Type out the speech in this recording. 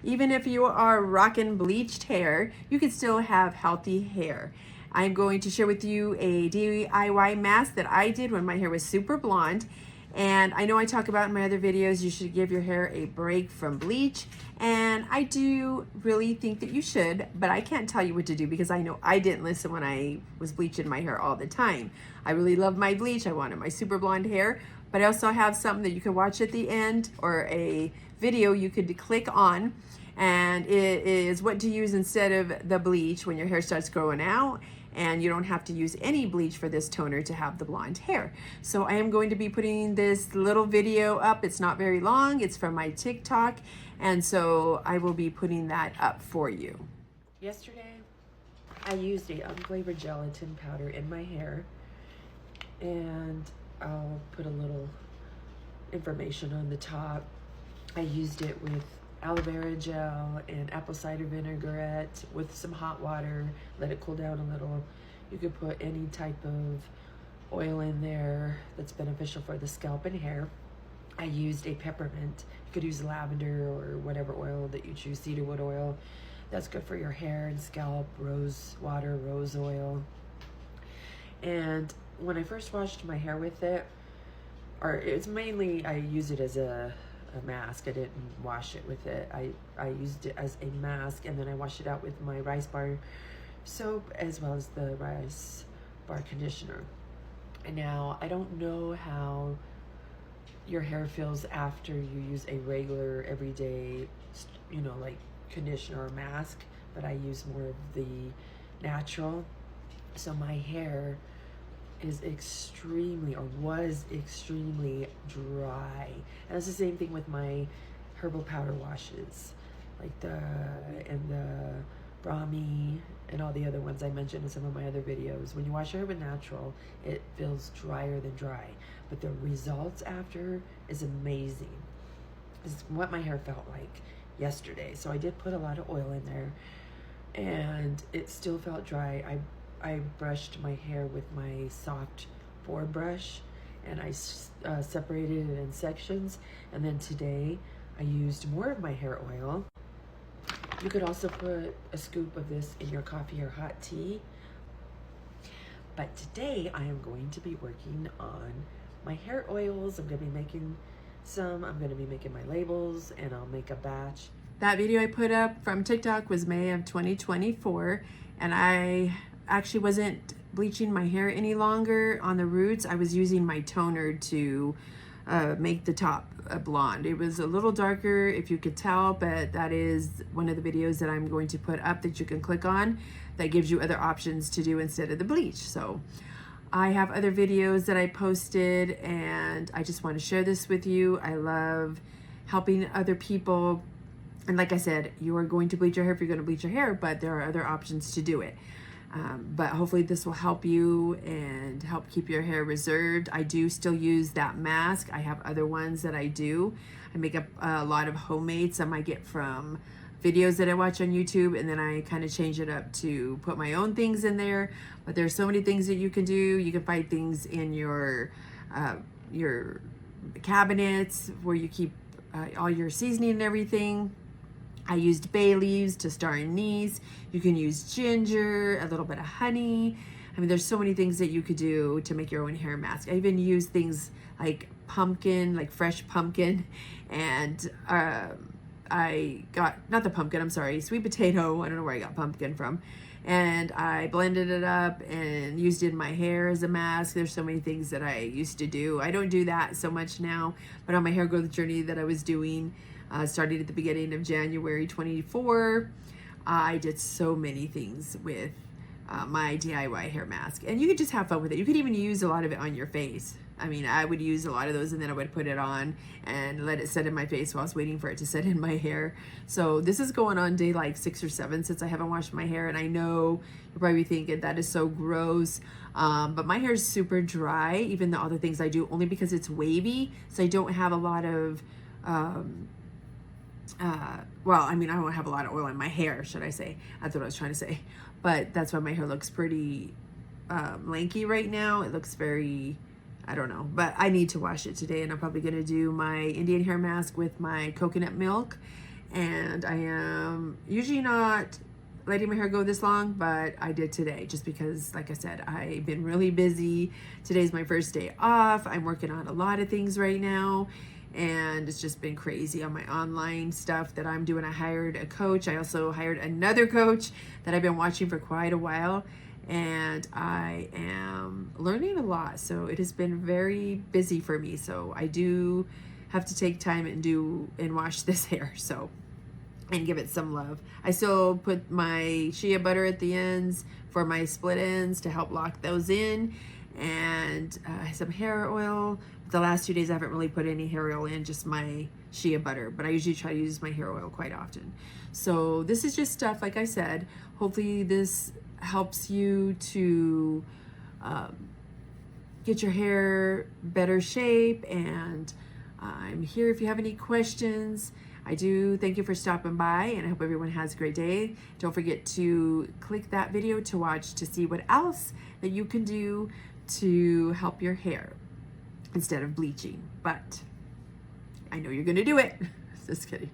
Even if you are rocking bleached hair, you can still have healthy hair. I'm going to share with you a DIY mask that I did when my hair was super blonde. And I know I talk about in my other videos, you should give your hair a break from bleach. And I do really think that you should, but I can't tell you what to do because I know I didn't listen when I was bleaching my hair all the time. I really love my bleach. I wanted my super blonde hair, but I also have something that you can watch at the end, or a video you could click on, and it is what to use instead of the bleach when your hair starts growing out, and you don't have to use any bleach for this toner to have the blonde hair. So I am going to be putting this little video up. It's not very long. It's from my TikTok, and so I will be putting that up for you. Yesterday, I used a unflavored gelatin powder in my hair, and I'll put a little information on the top. I used it with aloe vera gel and apple cider vinaigrette with some hot water, let it cool down a little. You could put any type of oil in there that's beneficial for the scalp and hair. I used a peppermint. You could use lavender or whatever oil that you choose, cedarwood oil. That's good for your hair and scalp, rose water, rose oil. And when I first washed my hair with it, or it's mainly, I use it as a mask. I didn't wash it with it. I used it as a mask, and then I washed it out with my rice bar soap as well as the rice bar conditioner. And now I don't know how your hair feels after you use a regular everyday, you know, like conditioner or mask, but I use more of the natural. So my hair is extremely, or was extremely dry. And it's the same thing with my herbal powder washes, like the Brahmi and all the other ones I mentioned in some of my other videos. When you wash your hair with natural, it feels drier than dry, but the results after is amazing. It's what my hair felt like yesterday. So I did put a lot of oil in there, and it still felt dry. I brushed my hair with my soft board brush, and I separated it in sections. And then today I used more of my hair oil. You could also put a scoop of this in your coffee or hot tea. But today I am going to be working on my hair oils. I'm going to be making some. I'm going to be making my labels, and I'll make a batch. That video I put up from TikTok was May of 2024, and I actually wasn't bleaching my hair any longer on the roots. I was using my toner to make the top blonde. It was a little darker, if you could tell, but that is one of the videos that I'm going to put up that you can click on that gives you other options to do instead of the bleach. So I have other videos that I posted, and I just want to share this with you. I love helping other people. And like I said, you are going to bleach your hair if you're going to bleach your hair, but there are other options to do it. But hopefully this will help you and help keep your hair reserved. I do still use that mask. I have other ones that I do. I make a lot of homemade. Some I get from videos that I watch on YouTube, and then I kind of change it up to put my own things in there. But there's so many things that you can do. You can find things in your cabinets where you keep all your seasoning and everything. I used bay leaves to star anise. You can use ginger, a little bit of honey. I mean, there's so many things that you could do to make your own hair mask. I even use things like pumpkin, like fresh pumpkin. And I got, not the pumpkin, I'm sorry, sweet potato. I don't know where I got pumpkin from. And I blended it up and used it in my hair as a mask. There's so many things that I used to do. I don't do that so much now, but on my hair growth journey that I was doing, started at the beginning of January 24, I did so many things with my DIY hair mask. And you could just have fun with it. You could even use a lot of it on your face. I mean, I would use a lot of those, and then I would put it on and let it set in my face while I was waiting for it to set in my hair. So this is going on day like 6 or 7 since I haven't washed my hair. And I know you're probably thinking that is so gross. But my hair is super dry, even though all the things I do, only because it's wavy. So I don't have a lot of well, I mean, I don't have a lot of oil in my hair, should I say. That's what I was trying to say. But that's why my hair looks pretty lanky right now. It looks very, I don't know. But I need to wash it today, and I'm probably going to do my Indian hair mask with my coconut milk and I am usually not letting my hair go this long, but I did today just because, like I said, I've been really busy. Today's my first day off. I'm working on a lot of things right now, and it's just been crazy on my online stuff that I'm doing. I hired a coach. I also hired another coach that I've been watching for quite a while, and I am learning a lot. So it has been very busy for me. So I do have to take time and wash this hair. So, and give it some love. I still put my shea butter at the ends for my split ends to help lock those in, and some hair oil. The last 2 days I haven't really put any hair oil in, just my shea butter, but I usually try to use my hair oil quite often. So this is just stuff, like I said, hopefully this helps you to get your hair better shape, and I'm here if you have any questions. I do thank you for stopping by, and I hope everyone has a great day. Don't forget to click that video to watch to see what else that you can do to help your hair instead of bleaching. But I know you're gonna do it. Just kidding.